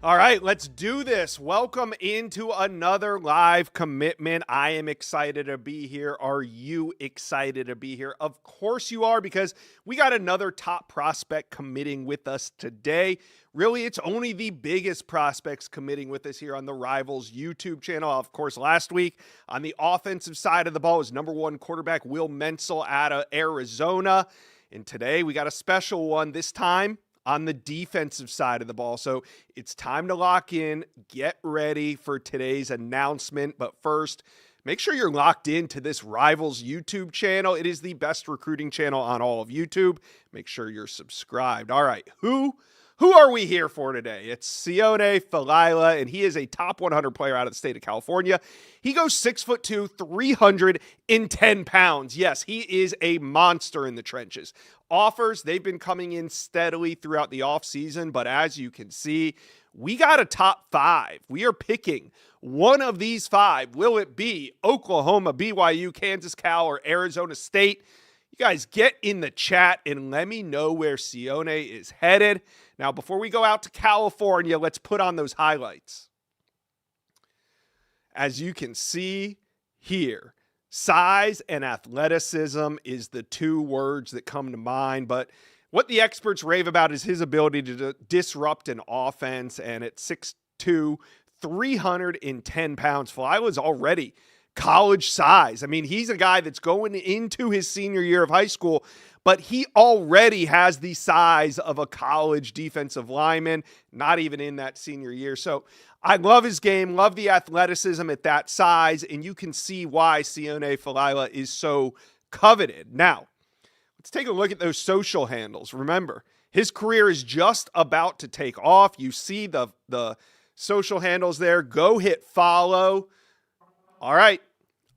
All right, let's do this. Welcome into another live commitment. I am excited to be here. Are you excited to be here? Of course you are, because we got another top prospect committing with us today. Really, it's only the biggest prospects committing with us here on the Rivals YouTube channel. Of course, last week on the offensive side of the ball was number one quarterback Will Menzel out of Arizona. And today we got a special one, this time on the defensive side of the ball. So it's time to lock in, get ready for today's announcement. But first, make sure you're locked into this Rivals YouTube channel. It is the best recruiting channel on all of YouTube. Make sure you're subscribed. All right, who are we here for today? It's Sione Felila, and he is a top 100 player out of the state of California. He goes 6'2", 310 pounds. Yes, he is a monster in the trenches. Offers, they've been coming in steadily throughout the offseason, but as you can see, we got a top 5. We are picking one of these 5. Will it be Oklahoma, BYU, Kansas, Cal, or Arizona State? You guys get in the chat and let me know where Sione is headed. Now, before we go out to California, let's put on those highlights. As you can see here, size and athleticism is the two words that come to mind, but what the experts rave about is his ability to disrupt an offense, and at 6'2", 310 pounds, Felila's already college size. I mean, he's a guy that's going into his senior year of high school, but he already has the size of a college defensive lineman, not even in that senior year. So I love his game, love the athleticism at that size, and you can see why Sione Felila is so coveted. Now, let's take a look at those social handles. Remember, his career is just about to take off. You see the social handles there. Go hit follow. All right,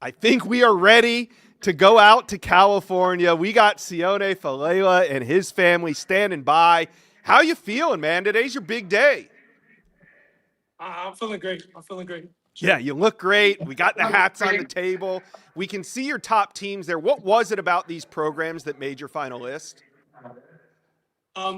I think we are ready to go out to California. We got Sione Felila and his family standing by. How you feeling, man? Today's your big day. I'm feeling great. Yeah, you look great. We got the hats on the table. We can see your top teams there. What was it about these programs that made your final list?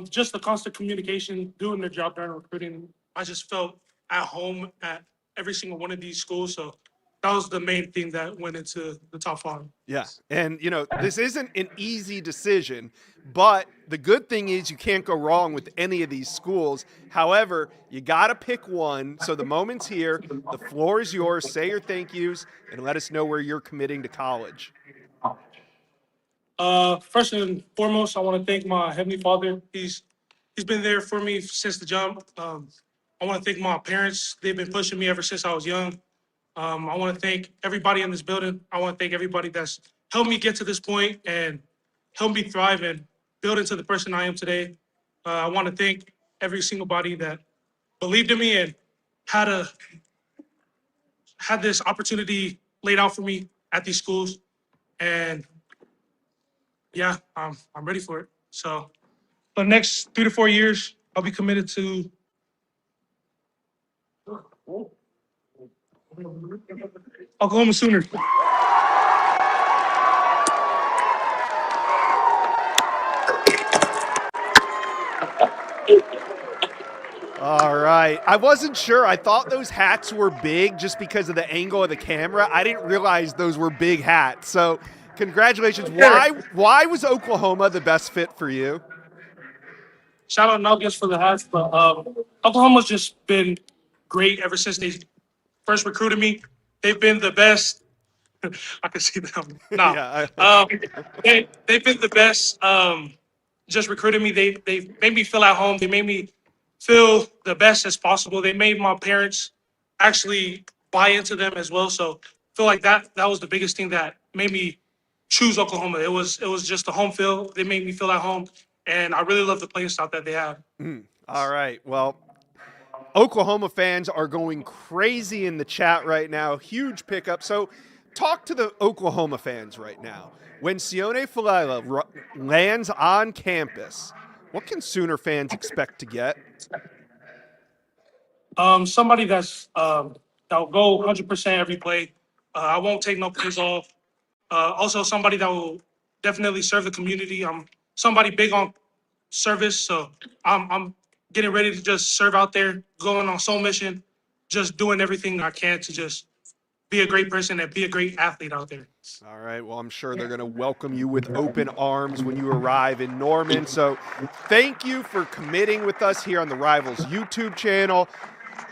Just the constant communication, doing their job during recruiting. I just felt at home at every single one of these schools. So that was the main thing that went into the top 5. Yeah. And, this isn't an easy decision, but the good thing is you can't go wrong with any of these schools. However, you got to pick one. So the moment's here. The floor is yours. Say your thank yous and let us know where you're committing to college. First and foremost, I want to thank my Heavenly Father. He's been there for me since the jump. I want to thank my parents. They've been pushing me ever since I was young. I want to thank everybody in this building. I want to thank everybody that's helped me get to this point and helped me thrive and build into the person I am today. I want to thank every single body that believed in me and had this opportunity laid out for me at these schools. And yeah, I'm ready for it. So for the next 3 to 4 years, I'll be committed to Oklahoma Sooners. All right. I wasn't sure. I thought those hats were big just because of the angle of the camera. I didn't realize those were big hats. So congratulations. Why was Oklahoma the best fit for you? Shout out Nuggets for the hats, but Oklahoma's just been great ever since they first recruited me. They've been the best. I can see them now. Yeah, They've been the best. Just recruited me. They made me feel at home. They made me feel the best as possible. They made my parents actually buy into them as well. So I feel like that was the biggest thing that made me choose Oklahoma. It was just the home feel. They made me feel at home, and I really love the playing style that they have. All right. Well, Oklahoma fans are going crazy in the chat right now. Huge pickup. So talk to the Oklahoma fans right now. When Sione Felila lands on campus, what can Sooner fans expect to get? Somebody that'll go 100% every play. I won't take no plays off. Also, somebody that will definitely serve the community. I'm somebody big on service, so I'm getting ready to just serve out there, going on soul mission, just doing everything I can to just be a great person and be a great athlete out there. All right. Well, I'm sure they're going to welcome you with open arms when you arrive in Norman. So thank you for committing with us here on the Rivals YouTube channel.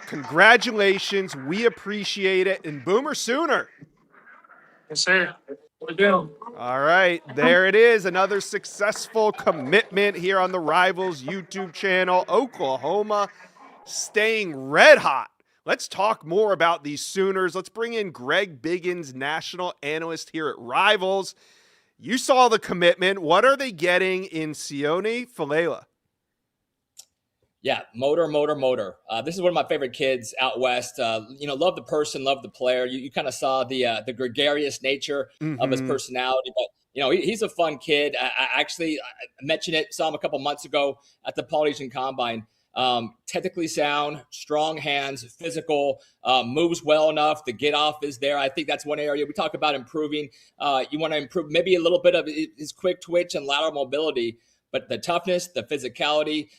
Congratulations. We appreciate it. And Boomer Sooner. Yes, sir. We're doing. All right. There it is. Another successful commitment here on the Rivals YouTube channel. Oklahoma staying red hot. Let's talk more about these Sooners. Let's bring in Greg Biggins, national analyst here at Rivals. You saw the commitment. What are they getting in Sione Felila? Yeah, motor. This is one of my favorite kids out west. Love the person, love the player. You kind of saw the gregarious nature of his personality, but he's a fun kid. I mentioned it, saw him a couple months ago at the Polynesian Combine. Technically sound, strong hands, physical, moves well enough. The get off is there. I think that's one area we talk about improving. You want to improve maybe a little bit of his quick twitch and lateral mobility. But the toughness, the physicality,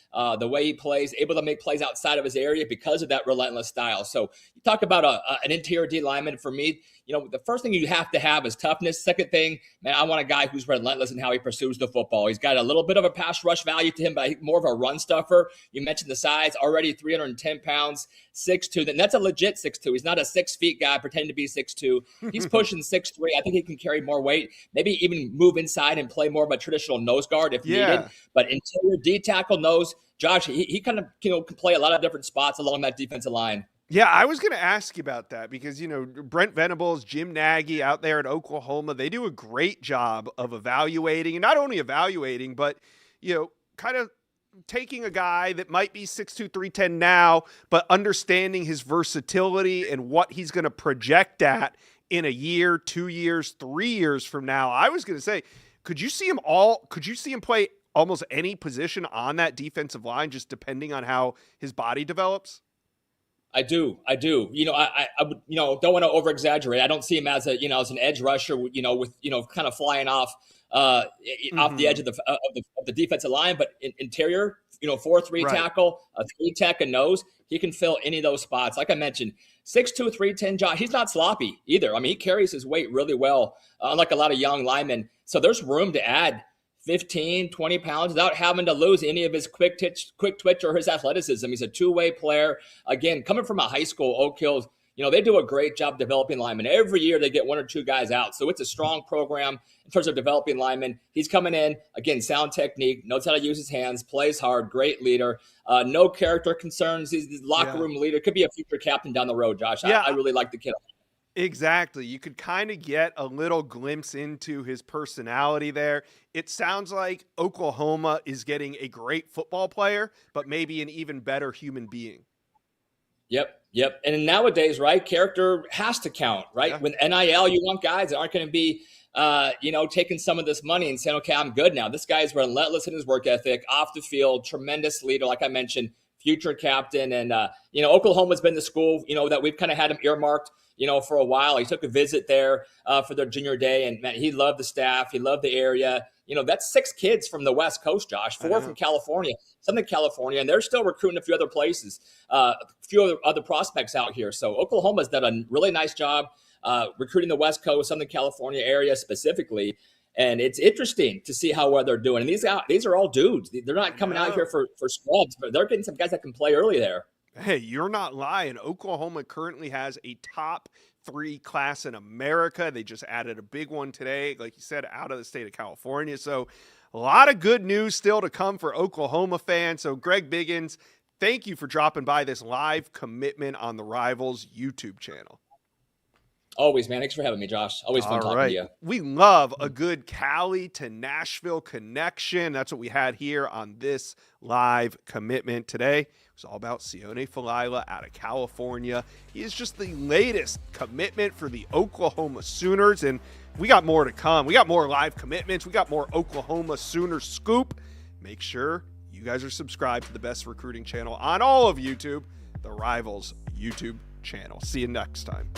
the way he plays, able to make plays outside of his area because of that relentless style. So you talk about an interior D lineman. For me, the first thing you have to have is toughness. Second thing, man, I want a guy who's relentless in how he pursues the football. He's got a little bit of a pass rush value to him, but I think more of a run stuffer. You mentioned the size, already 310 pounds, 6'2". That's a legit 6'2". He's not a 6 feet guy pretending to be 6'2". He's pushing 6'3". I think he can carry more weight, maybe even move inside and play more of a traditional nose guard if needed. But interior D tackle nose, Josh, he kind of can play a lot of different spots along that defensive line. Yeah, I was going to ask you about that because, Brent Venables, Jim Nagy out there at Oklahoma, they do a great job of evaluating, and not only evaluating, but, kind of taking a guy that might be 6'2", 310 now, but understanding his versatility and what he's going to project at in a year, 2 years, 3 years from now. I was going to say, could you see him play almost any position on that defensive line, just depending on how his body develops? I do. I don't want to over exaggerate. I don't see him as as an edge rusher, with kind of flying off the edge of the defensive line, but interior, 4-3 tackle, a 3 tech, a nose. He can fill any of those spots. Like I mentioned, 6'2", 310 Josh. He's not sloppy either. I mean, he carries his weight really well, unlike a lot of young linemen. So there's room to add 15, 20 pounds without having to lose any of his quick twitch or his athleticism. He's a two-way player. Again, coming from a high school, Oak Hills, they do a great job developing linemen. Every year they get 1 or 2 guys out. So it's a strong program in terms of developing linemen. He's coming in, again, sound technique, knows how to use his hands, plays hard, great leader. No character concerns. He's the locker room leader. Could be a future captain down the road, Josh. Yeah. I really like the kid. Exactly. You could kind of get a little glimpse into his personality there. It sounds like Oklahoma is getting a great football player, but maybe an even better human being. Yep. And nowadays, right, character has to count, right? Yeah. With NIL, you want guys that aren't going to be, taking some of this money and saying, okay, I'm good now. This guy's relentless in his work ethic, off the field, tremendous leader, like I mentioned, future captain. And, Oklahoma's been the school, that we've kind of had him earmarked, for a while. He took a visit there for their junior day, and man, he loved the staff. He loved the area. That's 6 kids from the West Coast, Josh, 4 from California, Southern California, and they're still recruiting a few other places, a few other prospects out here. So Oklahoma's done a really nice job recruiting the West Coast, Southern California area specifically. And it's interesting to see how well they're doing. And these are all dudes. They're not coming out here for scrubs, but they're getting some guys that can play early there. Hey, you're not lying. Oklahoma currently has a top 3 class in America. They just added a big one today, like you said, out of the state of California. So a lot of good news still to come for Oklahoma fans. So Greg Biggins, thank you for dropping by this live commitment on the Rivals YouTube channel. Always, man. Thanks for having me, Josh. Always fun talking to you. We love a good Cali to Nashville connection. That's what we had here on this live commitment today. It was all about Sione Felila out of California. He is just the latest commitment for the Oklahoma Sooners, and we got more to come. We got more live commitments. We got more Oklahoma Sooners scoop. Make sure you guys are subscribed to the best recruiting channel on all of YouTube, the Rivals YouTube channel. See you next time.